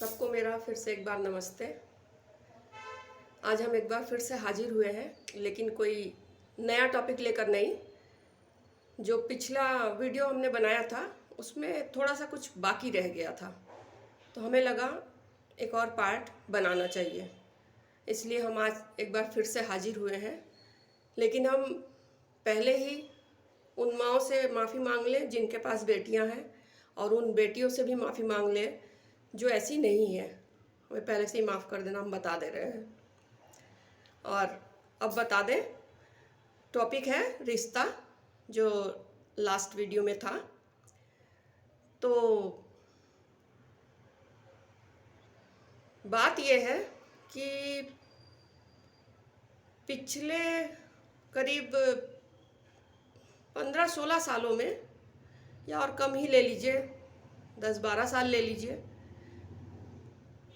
सबको मेरा फिर से एक बार नमस्ते। आज हम एक बार फिर से हाजिर हुए हैं, लेकिन कोई नया टॉपिक लेकर नहीं। जो पिछला वीडियो हमने बनाया था उसमें थोड़ा सा कुछ बाकी रह गया था, तो हमें लगा एक और पार्ट बनाना चाहिए, इसलिए हम आज एक बार फिर से हाजिर हुए हैं। लेकिन हम पहले ही उन माँओं से माफ़ी मांग लें जिनके पास बेटियां हैं, और उन बेटियों से भी माफ़ी मांग लें जो ऐसी नहीं है। हमें पहले से ही माफ़ कर देना, हम बता दे रहे हैं। और अब बता दें, टॉपिक है रिश्ता, जो लास्ट वीडियो में था। तो बात यह है कि पिछले करीब 15-16 सालों में, या और कम ही ले लीजिए, 10-12 साल ले लीजिए,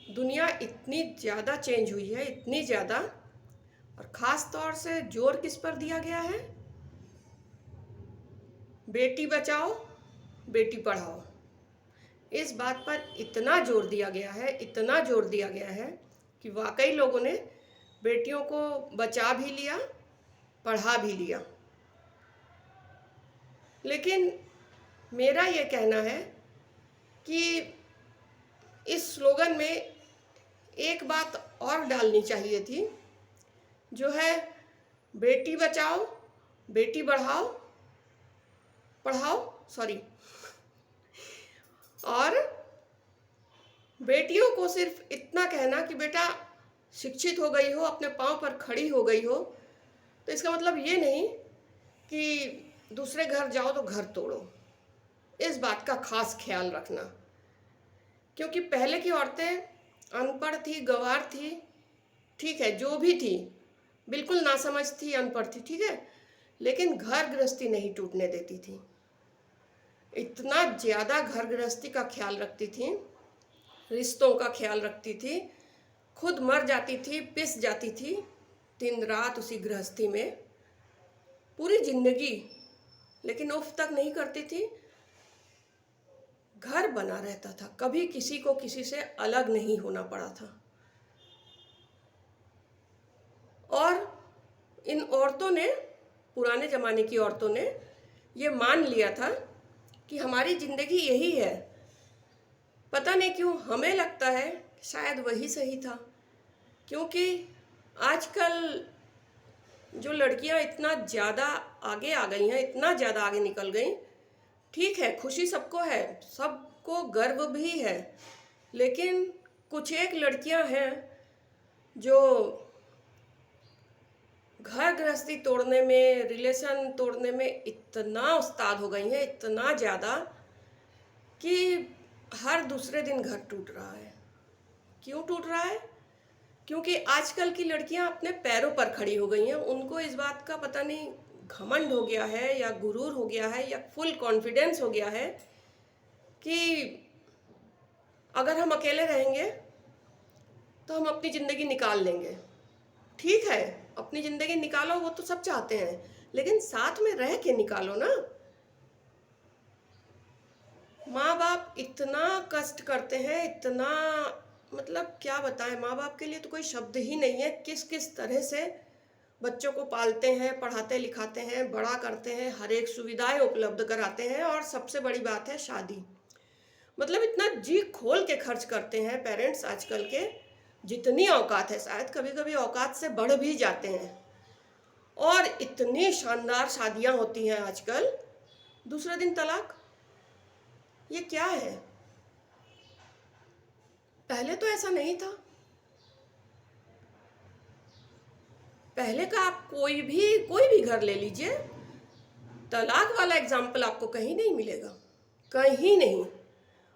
दुनिया इतनी ज़्यादा चेंज हुई है, इतनी ज़्यादा। और ख़ास तौर से जोर किस पर दिया गया है? बेटी बचाओ बेटी पढ़ाओ। इस बात पर इतना जोर दिया गया है, इतना जोर दिया गया है कि वाकई लोगों ने बेटियों को बचा भी लिया, पढ़ा भी लिया। लेकिन मेरा ये कहना है कि इस स्लोगन में एक बात और डालनी चाहिए थी, जो है बेटी बचाओ बेटी पढ़ाओ, सॉरी। और बेटियों को सिर्फ इतना कहना कि बेटा शिक्षित हो गई हो, अपने पाँव पर खड़ी हो गई हो, तो इसका मतलब ये नहीं कि दूसरे घर जाओ तो घर तोड़ो। इस बात का खास ख्याल रखना, क्योंकि पहले की औरतें अनपढ़ थी, गंवार थी, ठीक है, जो भी थी, बिल्कुल नासमझ थी, अनपढ़ थी, ठीक है, लेकिन घर गृहस्थी नहीं टूटने देती थी। इतना ज़्यादा घर गृहस्थी का ख्याल रखती थी, रिश्तों का ख्याल रखती थी, खुद मर जाती थी, पिस जाती थी दिन रात उसी गृहस्थी में पूरी जिंदगी, लेकिन उफ तक नहीं करती थी। घर बना रहता था, कभी किसी को किसी से अलग नहीं होना पड़ा था। और इन औरतों ने, पुराने ज़माने की औरतों ने ये मान लिया था कि हमारी ज़िंदगी यही है। पता नहीं क्यों हमें लगता है शायद वही सही था, क्योंकि आजकल जो लड़कियां इतना ज़्यादा आगे आ गई हैं, इतना ज़्यादा आगे निकल गई, ठीक है, खुशी सबको है, सबको गर्व भी है, लेकिन कुछ एक लड़कियां हैं जो घर गृहस्थी तोड़ने में, रिलेशन तोड़ने में इतना उस्ताद हो गई हैं, इतना ज़्यादा, कि हर दूसरे दिन घर टूट रहा है। क्यों टूट रहा है? क्योंकि आजकल की लड़कियां अपने पैरों पर खड़ी हो गई हैं। उनको इस बात का पता नहीं घमंड हो गया है, या गुरूर हो गया है, या फुल कॉन्फिडेंस हो गया है कि अगर हम अकेले रहेंगे तो हम अपनी ज़िंदगी निकाल लेंगे। ठीक है, अपनी ज़िंदगी निकालो, वो तो सब चाहते हैं, लेकिन साथ में रह के निकालो ना। माँ बाप इतना कष्ट करते हैं, इतना, मतलब क्या बताएं, माँ बाप के लिए तो कोई शब्द ही नहीं है। किस किस तरह से बच्चों को पालते हैं, पढ़ाते लिखाते हैं, बड़ा करते हैं, हर एक सुविधाएं उपलब्ध कराते हैं, और सबसे बड़ी बात है शादी। मतलब इतना जी खोल के खर्च करते हैं पेरेंट्स आजकल के, जितनी औकात है, शायद कभी कभी औकात से बढ़ भी जाते हैं। और इतनी शानदार शादियां होती हैं आजकल, दूसरे दिन तलाक। ये क्या है? पहले तो ऐसा नहीं था। पहले का आप कोई भी घर ले लीजिए, तलाक वाला एग्जाम्पल आपको कहीं नहीं मिलेगा, कहीं नहीं।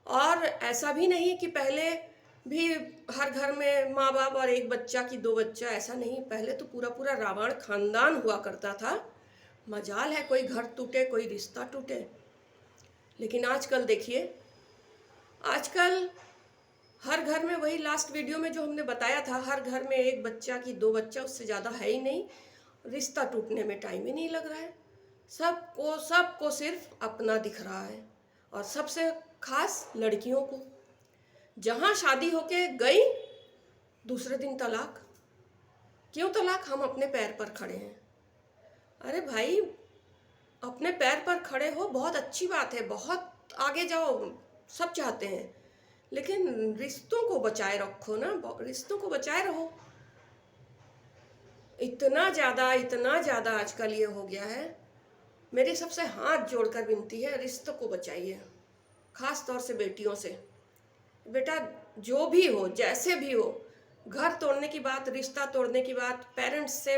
और ऐसा भी नहीं कि पहले भी हर घर में माँ बाप और एक बच्चा की दो बच्चा, ऐसा नहीं। पहले तो पूरा पूरा रावण खानदान हुआ करता था। मजाल है कोई घर टूटे, कोई रिश्ता टूटे। लेकिन आजकल देखिए, आजकल हर घर में, वही लास्ट वीडियो में जो हमने बताया था, हर घर में एक बच्चा की दो बच्चा, उससे ज़्यादा है ही नहीं। रिश्ता टूटने में टाइम ही नहीं लग रहा है। सबको सिर्फ अपना दिख रहा है, और सबसे खास लड़कियों को। जहाँ शादी होके गई दूसरे दिन तलाक। क्यों तलाक? हम अपने पैर पर खड़े हैं। अरे भाई, अपने पैर पर खड़े हो, बहुत अच्छी बात है, बहुत आगे जाओ, सब चाहते हैं, लेकिन रिश्तों को बचाए रखो ना, रिश्तों को बचाए रहो। इतना ज़्यादा आजकल ये हो गया है। मेरी सबसे हाथ जोड़कर विनती है, रिश्तों को बचाइए, खास तौर से बेटियों से। बेटा, जो भी हो, जैसे भी हो, घर तोड़ने की बात, रिश्ता तोड़ने की बात, पेरेंट्स से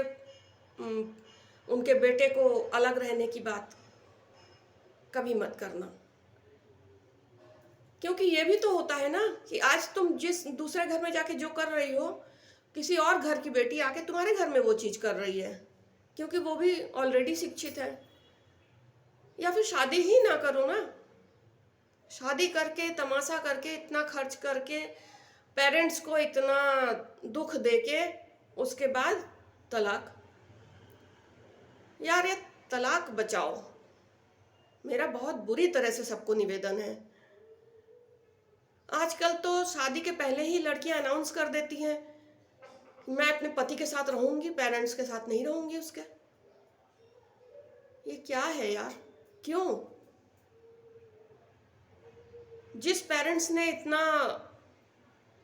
उनके बेटे को अलग रहने की बात कभी मत करना। क्योंकि ये भी तो होता है ना कि आज तुम जिस दूसरे घर में जाके जो कर रही हो, किसी और घर की बेटी आके तुम्हारे घर में वो चीज़ कर रही है, क्योंकि वो भी ऑलरेडी शिक्षित है। या फिर शादी ही ना करो ना। शादी करके, तमाशा करके, इतना खर्च करके, पेरेंट्स को इतना दुख देके, उसके बाद तलाक। यार, ये तलाक बचाओ, मेरा बहुत बुरी तरह से सबको निवेदन है। आजकल तो शादी के पहले ही लड़कियां अनाउंस कर देती हैं, मैं अपने पति के साथ रहूंगी, पेरेंट्स के साथ नहीं रहूंगी उसके। ये क्या है यार? क्यों? जिस पेरेंट्स ने इतना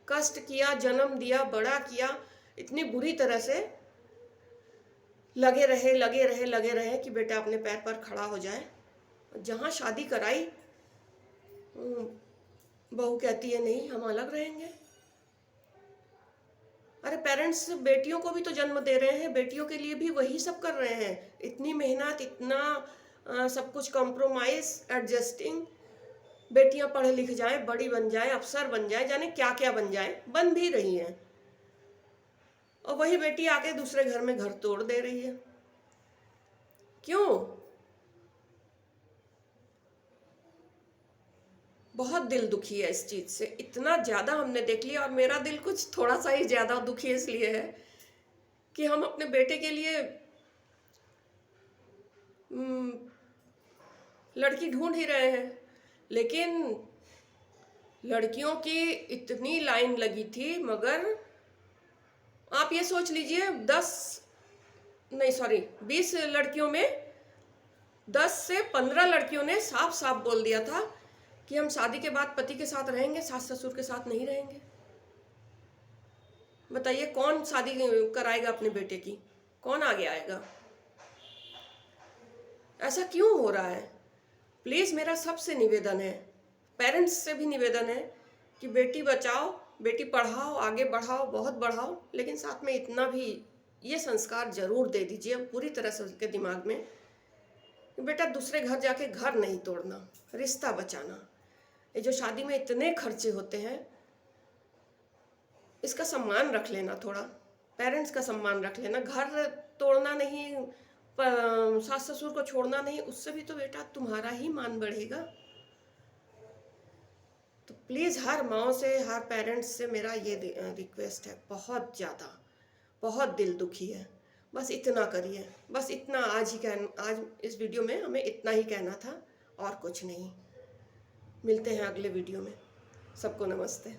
कष्ट किया, जन्म दिया, बड़ा किया, इतनी बुरी तरह से लगे रहे कि बेटा अपने पैर पर खड़ा हो जाए, जहाँ शादी कराई बहू कहती है नहीं, हम अलग रहेंगे। अरे, पेरेंट्स बेटियों को भी तो जन्म दे रहे हैं, बेटियों के लिए भी वही सब कर रहे हैं, इतनी मेहनत, इतना सब कुछ कॉम्प्रोमाइज, एडजस्टिंग। बेटियां पढ़ लिख जाएं, बड़ी बन जाएं, अफसर बन जाएं, जाने क्या क्या बन जाएं, बन भी रही हैं, और वही बेटी आके दूसरे घर में घर तोड़ दे रही है। क्यों? बहुत दिल दुखी है इस चीज़ से, इतना ज़्यादा हमने देख लिया। और मेरा दिल कुछ थोड़ा सा ही ज़्यादा दुखी इसलिए है कि हम अपने बेटे के लिए लड़की ढूंढ ही रहे हैं, लेकिन लड़कियों की इतनी लाइन लगी थी, मगर आप ये सोच लीजिए 20 लड़कियों में 10 से 15 लड़कियों ने साफ साफ बोल दिया था कि हम शादी के बाद पति के साथ रहेंगे, सास ससुर के साथ नहीं रहेंगे। बताइए, कौन शादी कराएगा अपने बेटे की? कौन आगे आएगा? ऐसा क्यों हो रहा है? प्लीज़ मेरा सबसे निवेदन है, पेरेंट्स से भी निवेदन है कि बेटी बचाओ, बेटी पढ़ाओ, आगे बढ़ाओ, बहुत बढ़ाओ, लेकिन साथ में इतना भी ये संस्कार जरूर दे दीजिए पूरी तरह से उसके दिमाग में कि बेटा दूसरे घर जाके घर नहीं तोड़ना, रिश्ता बचाना। ये जो शादी में इतने खर्चे होते हैं, इसका सम्मान रख लेना, थोड़ा पेरेंट्स का सम्मान रख लेना। घर तोड़ना नहीं, सास ससुर को छोड़ना नहीं, उससे भी तो बेटा तुम्हारा ही मान बढ़ेगा। तो प्लीज़ हर माँ से, हर पेरेंट्स से मेरा ये रिक्वेस्ट है, बहुत ज़्यादा, बहुत दिल दुखी है। बस इतना करिए, बस इतना आज इस वीडियो में हमें इतना ही कहना था, और कुछ नहीं। मिलते हैं अगले वीडियो में। सबको नमस्ते।